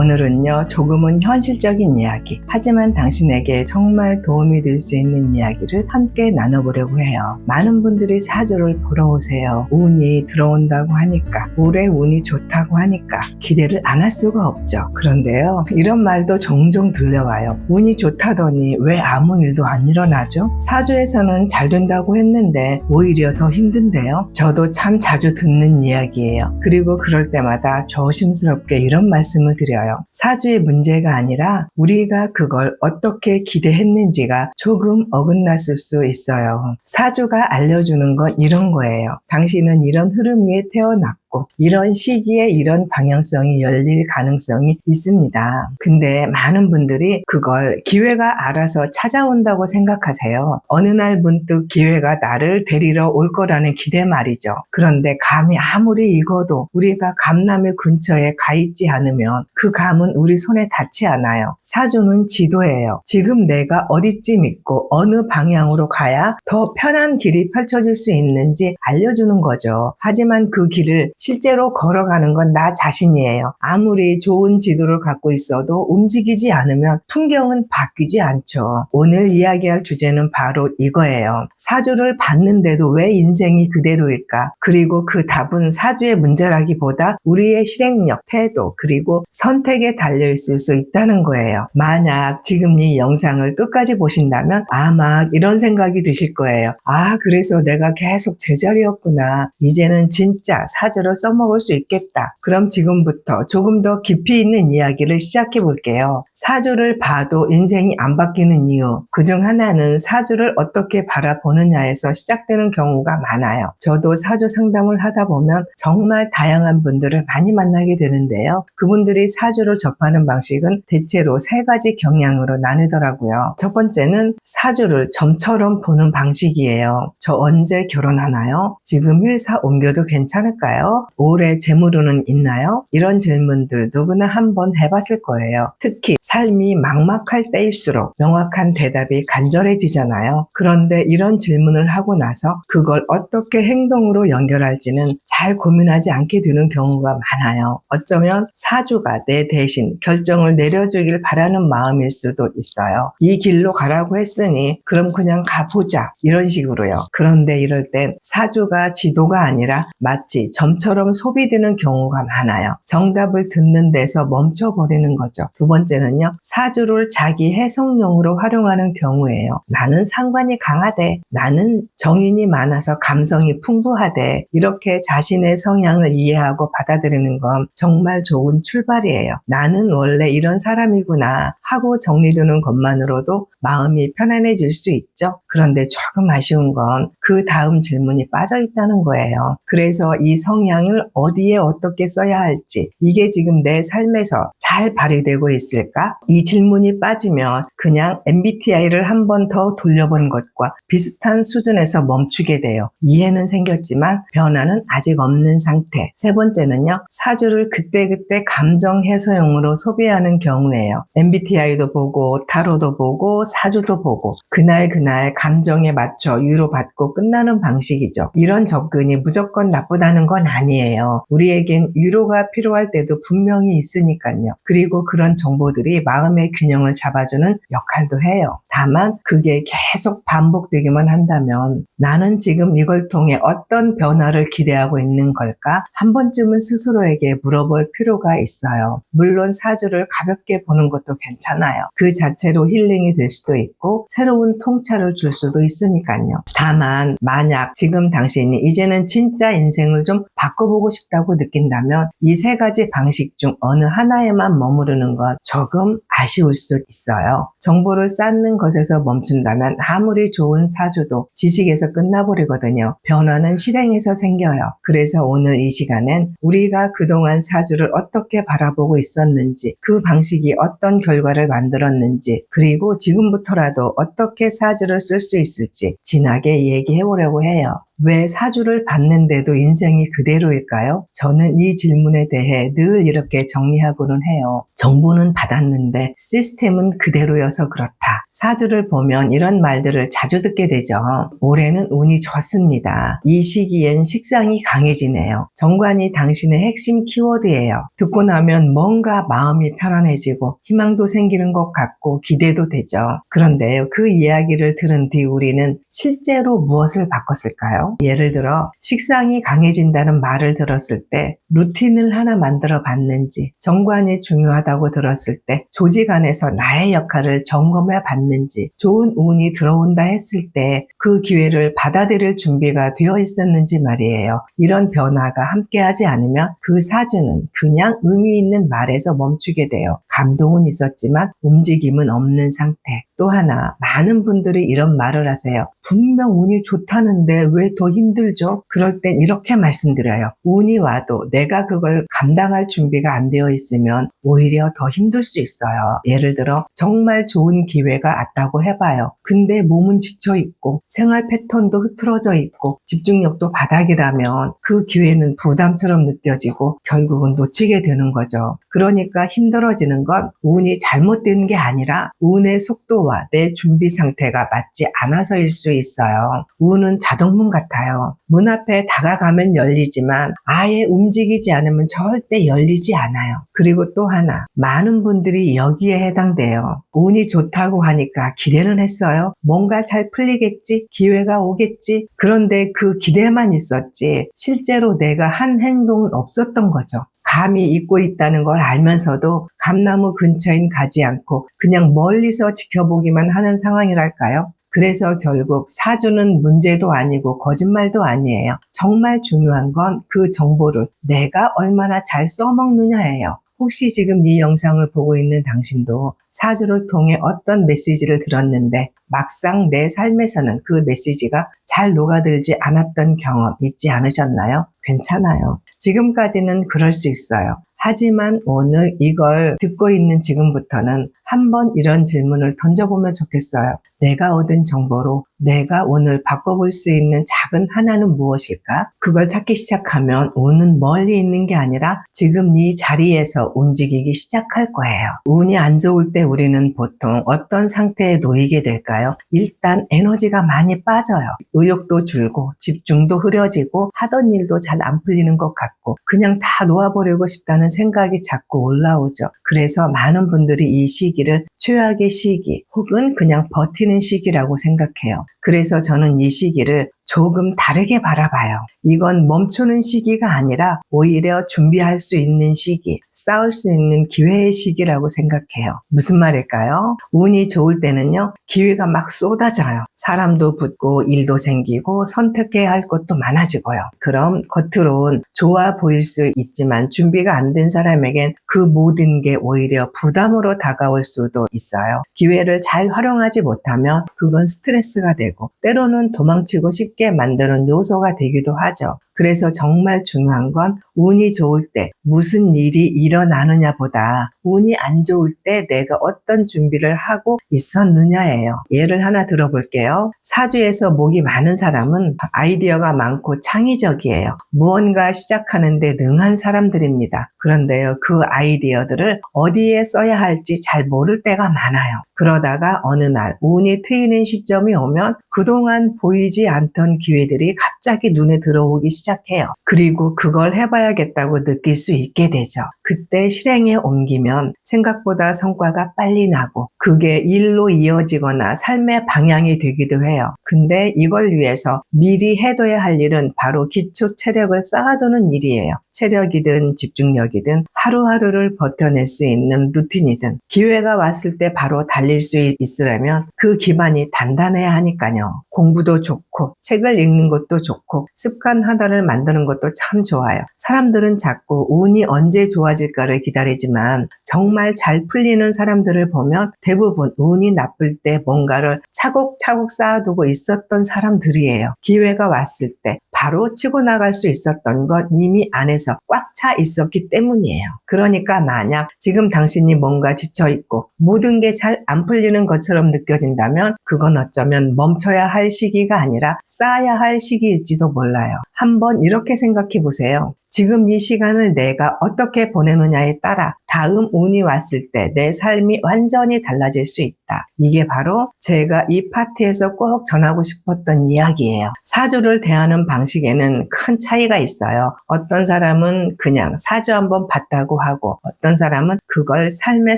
오늘은요, 조금은 현실적인 이야기, 하지만 당신에게 정말 도움이 될 수 있는 이야기를 함께 나눠보려고 해요. 많은 분들이 사주를 보러 오세요. 운이 들어온다고 하니까, 올해 운이 좋다고 하니까 기대를 안 할 수가 없죠. 그런데요, 이런 말도 종종 들려와요. 운이 좋다더니 왜 아무 일도 안 일어나죠? 사주에서는 잘 된다고 했는데 오히려 더 힘든데요. 저도 참 자주 듣는 이야기예요. 그리고 그럴 때마다 조심스럽게 이런 말씀을 드려요. 사주의 문제가 아니라 우리가 그걸 어떻게 기대했는지가 조금 어긋났을 수 있어요. 사주가 알려주는 건 이런 거예요. 당신은 이런 흐름 위에 태어났고 이런 시기에 이런 방향성이 열릴 가능성이 있습니다. 근데 많은 분들이 그걸 기회가 알아서 찾아온다고 생각하세요. 어느 날 문득 기회가 나를 데리러 올 거라는 기대 말이죠. 그런데 감이 아무리 익어도 우리가 감나무 근처에 가 있지 않으면 그 감은 우리 손에 닿지 않아요. 사주는 지도예요. 지금 내가 어디쯤 있고 어느 방향으로 가야 더 편한 길이 펼쳐질 수 있는지 알려주는 거죠. 하지만 그 길을 실제로 걸어가는 건 나 자신이에요. 아무리 좋은 지도를 갖고 있어도 움직이지 않으면 풍경은 바뀌지 않죠. 오늘 이야기할 주제는 바로 이거예요. 사주를 봤는데도 왜 인생이 그대로일까? 그리고 그 답은 사주의 문제라기보다 우리의 실행력, 태도, 그리고 선택에 달려있을 수 있다는 거예요. 만약 지금 이 영상을 끝까지 보신다면 아마 이런 생각이 드실 거예요. 그래서 내가 계속 제자리였구나. 이제는 진짜 사주를 써먹을 수 있겠다. 그럼 지금부터 조금 더 깊이 있는 이야기를 시작해 볼게요. 사주를 봐도 인생이 안 바뀌는 이유, 그중 하나는 사주를 어떻게 바라보느냐에서 시작되는 경우가 많아요. 저도 사주 상담을 하다 보면 정말 다양한 분들을 많이 만나게 되는데요. 그분들이 사주를 접하는 방식은 대체로 세 가지 경향으로 나뉘더라고요. 첫 번째는 사주를 점처럼 보는 방식이에요. 저 언제 결혼하나요? 지금 회사 옮겨도 괜찮을까요? 올해 재물운은 있나요? 이런 질문들 누구나 한번 해봤을 거예요. 특히 삶이 막막할 때일수록 명확한 대답이 간절해지잖아요. 그런데 이런 질문을 하고 나서 그걸 어떻게 행동으로 연결할지는 잘 고민하지 않게 되는 경우가 많아요. 어쩌면 사주가 내 대신 결정을 내려주길 바라는 마음일 수도 있어요. 이 길로 가라고 했으니 그럼 그냥 가보자, 이런 식으로요. 그런데 이럴 땐 사주가 지도가 아니라 마치 점처럼 소비되는 경우가 많아요. 정답을 듣는 데서 멈춰버리는 거죠. 두 번째는요, 사주를 자기 해석용으로 활용하는 경우예요. 나는 상관이 강하대, 나는 정인이 많아서 감성이 풍부하대, 이렇게 자신의 성향을 이해하고 받아들이는 건 정말 좋은 출발이에요. 나는 원래 이런 사람이구나 하고 정리되는 것만으로도 마음이 편안해질 수 있죠. 그런데 조금 아쉬운 건 그 다음 질문이 빠져 있다는 거예요. 그래서 이 성향을 어디에 어떻게 써야 할지, 이게 지금 내 삶에서 잘 발휘되고 있을까? 이 질문이 빠지면 그냥 MBTI를 한 번 더 돌려본 것과 비슷한 수준에서 멈추게 돼요. 이해는 생겼지만 변화는 아직 없는 상태. 세 번째는요, 사주를 그때그때 감정 해소용으로 소비하는 경우예요. MBTI도 보고 타로도 보고 사주도 보고 그날 감정에 맞춰 위로받고 끝나는 방식이죠. 이런 접근이 무조건 나쁘다는 건 아니에요. 우리에겐 위로가 필요할 때도 분명히 있으니까요. 그리고 그런 정보들이 마음의 균형을 잡아주는 역할도 해요. 다만 그게 계속 반복되기만 한다면 나는 지금 이걸 통해 어떤 변화를 기대하고 있는 걸까? 한 번쯤은 스스로에게 물어볼 필요가 있어요. 물론 사주를 가볍게 보는 것도 괜찮아요. 그 자체로 힐링이 될 수도 있고 새로운 통찰을 줄 수도 있으니까요. 다만 만약 지금 당신이 이제는 진짜 인생을 좀 바꿔보고 싶다고 느낀다면 이 세 가지 방식 중 어느 하나에만 머무르는 건 조금 아쉬울 수 있어요. 정보를 쌓는 것에서 멈춘다면 아무리 좋은 사주도 지식에서 끝나버리거든요. 변화는 실행에서 생겨요. 그래서 오늘 이 시간엔 우리가 그동안 사주를 어떻게 바라보고 있었는지, 그 방식이 어떤 결과를 만들었는지, 그리고 지금부터라도 어떻게 사주를 쓸 수 있을지 진하게 얘기해 보려고 해요. 왜 사주를 봤는데도 인생이 그대로일까요? 저는 이 질문에 대해 늘 이렇게 정리하고는 해요. 정보는 받았는데 시스템은 그대로여서 그렇다. 사주를 보면 이런 말들을 자주 듣게 되죠. 올해는 운이 좋습니다. 이 시기엔 식상이 강해지네요. 정관이 당신의 핵심 키워드예요. 듣고 나면 뭔가 마음이 편안해지고 희망도 생기는 것 같고 기대도 되죠. 그런데요, 그 이야기를 들은 뒤 우리는 실제로 무엇을 바꿨을까요? 예를 들어 식상이 강해진다는 말을 들었을 때 루틴을 하나 만들어 봤는지, 정관이 중요하다고 들었을 때 조직 안에서 나의 역할을 점검해 봤는지, 좋은 운이 들어온다 했을 때 그 기회를 받아들일 준비가 되어 있었는지 말이에요. 이런 변화가 함께하지 않으면 그 사주는 그냥 의미 있는 말에서 멈추게 돼요. 감동은 있었지만 움직임은 없는 상태. 또 하나, 많은 분들이 이런 말을 하세요. 분명 운이 좋다는데 왜 더 힘들죠? 그럴 땐 이렇게 말씀드려요. 운이 와도 내가 그걸 감당할 준비가 안 되어 있으면 오히려 더 힘들 수 있어요. 예를 들어 정말 좋은 기회가 왔다고 해봐요. 근데 몸은 지쳐있고 생활 패턴도 흐트러져 있고 집중력도 바닥이라면 그 기회는 부담처럼 느껴지고 결국은 놓치게 되는 거죠. 그러니까 힘들어지는 건 운이 잘못된 게 아니라 운의 속도와 내 준비 상태가 맞지 않아서일 수 있어요. 운은 자동문 같아요. 문 앞에 다가가면 열리지만 아예 움직이지 않으면 절대 열리지 않아요. 그리고 또 하나, 많은 분들이 여기에 해당돼요. 운이 좋다고 하니까 기대는 했어요. 뭔가 잘 풀리겠지, 기회가 오겠지. 그런데 그 기대만 있었지 실제로 내가 한 행동은 없었던 거죠. 감이 잊고 있다는 걸 알면서도 감나무 근처엔 가지 않고 그냥 멀리서 지켜보기만 하는 상황이랄까요? 그래서 결국 사주는 문제도 아니고 거짓말도 아니에요. 정말 중요한 건 그 정보를 내가 얼마나 잘 써먹느냐예요. 혹시 지금 이 영상을 보고 있는 당신도 사주를 통해 어떤 메시지를 들었는데 막상 내 삶에서는 그 메시지가 잘 녹아들지 않았던 경험 있지 않으셨나요? 괜찮아요. 지금까지는 그럴 수 있어요. 하지만 오늘 이걸 듣고 있는 지금부터는 한번 이런 질문을 던져보면 좋겠어요. 내가 얻은 정보로 내가 오늘 바꿔볼 수 있는 작은 하나는 무엇일까? 그걸 찾기 시작하면 운은 멀리 있는 게 아니라 지금 이 자리에서 움직이기 시작할 거예요. 운이 안 좋을 때 우리는 보통 어떤 상태에 놓이게 될까요? 일단 에너지가 많이 빠져요. 의욕도 줄고 집중도 흐려지고 하던 일도 잘 안 풀리는 것 같고 그냥 다 놓아버리고 싶다는 생각이 자꾸 올라오죠. 그래서 많은 분들이 이 시기를 최악의 시기 혹은 그냥 버티는 시기라고 생각해요. 그래서 저는 이 시기를 조금 다르게 바라봐요. 이건 멈추는 시기가 아니라 오히려 준비할 수 있는 시기, 싸울 수 있는 기회의 시기라고 생각해요. 무슨 말일까요? 운이 좋을 때는요, 기회가 막 쏟아져요. 사람도 붙고 일도 생기고 선택해야 할 것도 많아지고요. 그럼 겉으론 좋아 보일 수 있지만 준비가 안 된 사람에겐 그 모든 게 오히려 부담으로 다가올 수도 있어요. 기회를 잘 활용하지 못하면 그건 스트레스가 되고 때로는 도망치고 싶게 만드는 요소가 되기도 하죠. 그래서 정말 중요한 건 운이 좋을 때 무슨 일이 일어나느냐보다 운이 안 좋을 때 내가 어떤 준비를 하고 있었느냐예요. 예를 하나 들어볼게요. 사주에서 목이 많은 사람은 아이디어가 많고 창의적이에요. 무언가 시작하는데 능한 사람들입니다. 그런데요, 그 아이디어들을 어디에 써야 할지 잘 모를 때가 많아요. 그러다가 어느 날 운이 트이는 시점이 오면 그동안 보이지 않던 기회들이 갑자기 눈에 들어오기 시작해요. 그리고 그걸 해봐야겠다고 느낄 수 있게 되죠. 그때 실행에 옮기면 생각보다 성과가 빨리 나고 그게 일로 이어지거나 삶의 방향이 되기도 해요. 근데 이걸 위해서 미리 해둬야 할 일은 바로 기초 체력을 쌓아두는 일이에요. 체력이든 집중력이든 하루하루를 버텨낼 수 있는 루틴이든 기회가 왔을 때 바로 달릴 수 있으려면 그 기반이 단단해야 하니까요. 공부도 좋고 책을 읽는 것도 좋고 습관 하나를 만드는 것도 참 좋아요. 사람들은 자꾸 운이 언제 좋아질까를 기다리지만 정말 잘 풀리는 사람들을 보면 대부분 운이 나쁠 때 뭔가를 차곡차곡 쌓아두고 있었던 사람들이에요. 기회가 왔을 때 바로 치고 나갈 수 있었던 건 이미 안에서 꽉 차 있었기 때문이에요. 그러니까 만약 지금 당신이 뭔가 지쳐있고 모든 게 잘 안 풀리는 것처럼 느껴진다면 그건 어쩌면 멈춰야 할 시기가 아니라 쌓아야 할 시기일지도 몰라요. 한번 이렇게 생각해 보세요. 지금 이 시간을 내가 어떻게 보내느냐에 따라 다음 운이 왔을 때 내 삶이 완전히 달라질 수 있다. 이게 바로 제가 이 파트에서 꼭 전하고 싶었던 이야기예요. 사주를 대하는 방식에는 큰 차이가 있어요. 어떤 사람은 그냥 사주 한번 봤다고 하고 어떤 사람은 그걸 삶에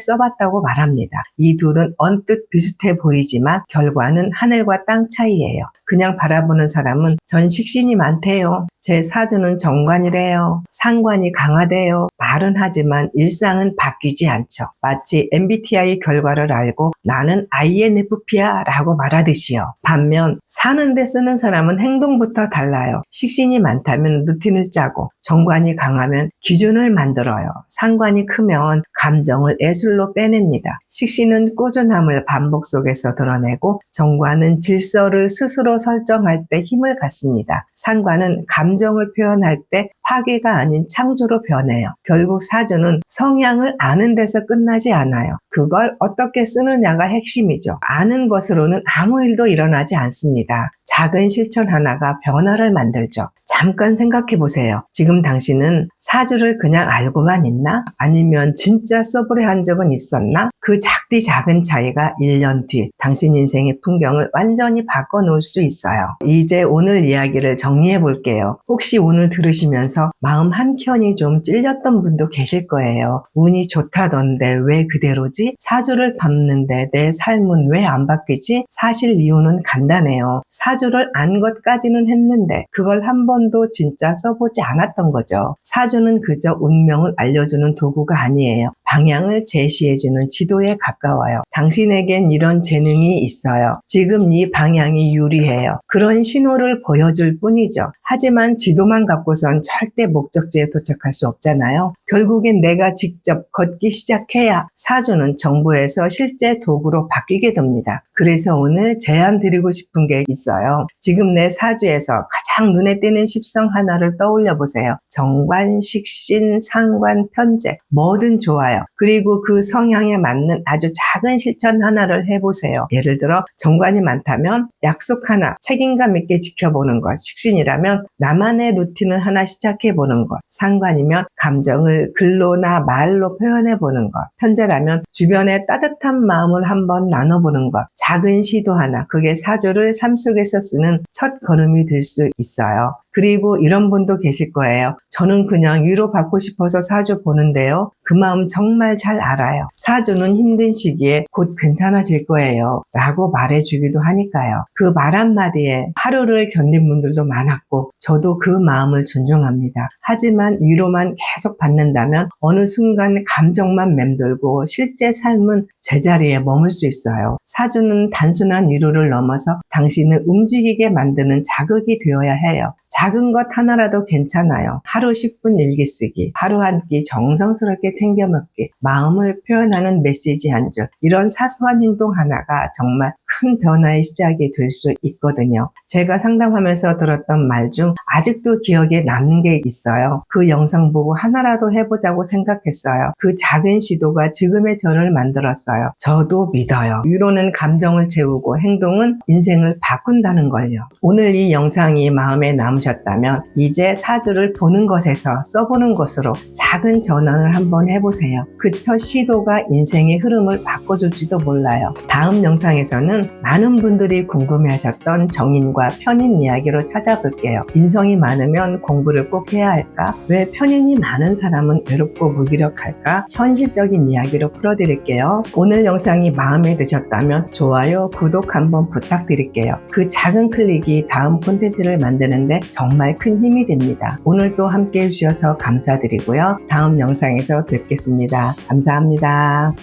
써봤다고 말합니다. 이 둘은 언뜻 비슷해 보이지만 결과는 하늘과 땅 차이예요. 그냥 바라보는 사람은 전 식신이 많대요. 제 사주는 정관이래요. 상관이 강하대요. 말은 하지만 일상은 바뀌지 않죠. 마치 MBTI 결과를 알고 나는 INFP야 라고 말하듯이요. 반면 사는데 쓰는 사람은 행동부터 달라요. 식신이 많다면 루틴을 짜고 정관이 강하면 기준을 만들어요. 상관이 크면 감정을 예술로 빼냅니다. 식신은 꾸준함을 반복 속에서 드러내고 정관은 질서를 스스로 설정할 때 힘을 갖습니다. 상관은 감정을 표현할 때 화기가 아닌 창조로 변해요. 결국 사주는 성향을 아는 데서 끝나지 않아요. 그걸 어떻게 쓰느냐가 핵심이죠. 아는 것으로는 아무 일도 일어나지 않습니다. 작은 실천 하나가 변화를 만들죠. 잠깐 생각해 보세요. 지금 당신은 사주를 그냥 알고만 있나? 아니면 진짜 써보려 한 적은 있었나? 그 작디 작은 차이가 1년 뒤 당신 인생의 풍경을 완전히 바꿔놓을 수 있어요. 이제 오늘 이야기를 정리해 볼게요. 혹시 오늘 들으시면서 마음 한켠이 좀 찔렸던 분도 계실 거예요. 운이 좋다던데 왜 그대로지? 사주를 밟는데 내 삶은 왜 안 바뀌지? 사실 이유는 간단해요. 사주를 안 것까지는 했는데 그걸 한 번도 진짜 써보지 않았던 거죠. 사주는 그저 운명을 알려주는 도구가 아니에요. 방향을 제시해주는 지도에 가까워요. 당신에겐 이런 재능이 있어요. 지금 이 방향이 유리해요. 그런 신호를 보여줄 뿐이죠. 하지만 지도만 갖고선 절대 목적지에 도착할 수 없잖아요. 결국엔 내가 직접 걷기 시작해야 사주는 정부에서 실제 도구로 바뀌게 됩니다. 그래서 오늘 제안 드리고 싶은 게 있어요. 지금 내 사주에서 가장 눈에 띄는 십성 하나를 떠올려 보세요. 정관, 식신, 상관, 편재 뭐든 좋아요. 그리고 그 성향에 맞는 아주 작은 실천 하나를 해보세요. 예를 들어 정관이 많다면 약속 하나 책임감 있게 지켜보는 것, 식신이라면 나만의 루틴을 하나 시작해보는 것, 상관이면 감정을 글로나 말로 표현해보는 것, 편재라면 주변에 따뜻한 마음을 한번 나눠보는 것, 작은 시도 하나, 그게 사주를 삶 속에서 쓰는 첫 걸음이 될 수 있어요. 그리고 이런 분도 계실 거예요. 저는 그냥 위로받고 싶어서 사주 보는데요. 그 마음 정말 잘 알아요. 사주는 힘든 시기에 곧 괜찮아질 거예요. 라고 말해주기도 하니까요. 그 말 한마디에 하루를 견딘 분들도 많았고 저도 그 마음을 존중합니다. 하지만 위로만 계속 받는다면 어느 순간 감정만 맴돌고 실제 삶은 제자리에 머물 수 있어요. 사주는 단순한 위로를 넘어서 당신을 움직이게 만드는 자극이 되어야 해요. 작은 것 하나라도 괜찮아요. 하루 10분 일기 쓰기, 하루 한 끼 정성스럽게 챙겨 먹기, 마음을 표현하는 메시지 한 줄, 이런 사소한 행동 하나가 정말 큰 변화의 시작이 될 수 있거든요. 제가 상담하면서 들었던 말 중 아직도 기억에 남는 게 있어요. 그 영상 보고 하나라도 해보자고 생각했어요. 그 작은 시도가 지금의 저를 만들었어요. 저도 믿어요. 위로는 감정을 채우고 행동은 인생을 바꾼다는 걸요. 오늘 이 영상이 마음에 남으셨다면 이제 사주를 보는 것에서 써보는 것으로 작은 전환을 한번 해보세요. 그 첫 시도가 인생의 흐름을 바꿔줄지도 몰라요. 다음 영상에서는 많은 분들이 궁금해하셨던 정인과 편인 이야기로 찾아볼게요. 인성이 많으면 공부를 꼭 해야 할까? 왜 편인이 많은 사람은 외롭고 무기력할까? 현실적인 이야기로 풀어드릴게요. 오늘 영상이 마음에 드셨다면 좋아요, 구독 한번 부탁드릴게요. 그 작은 클릭이 다음 콘텐츠를 만드는데 정말 큰 힘이 됩니다. 오늘 또 함께 해주셔서 감사드리고요. 다음 영상에서 뵙겠습니다. 감사합니다.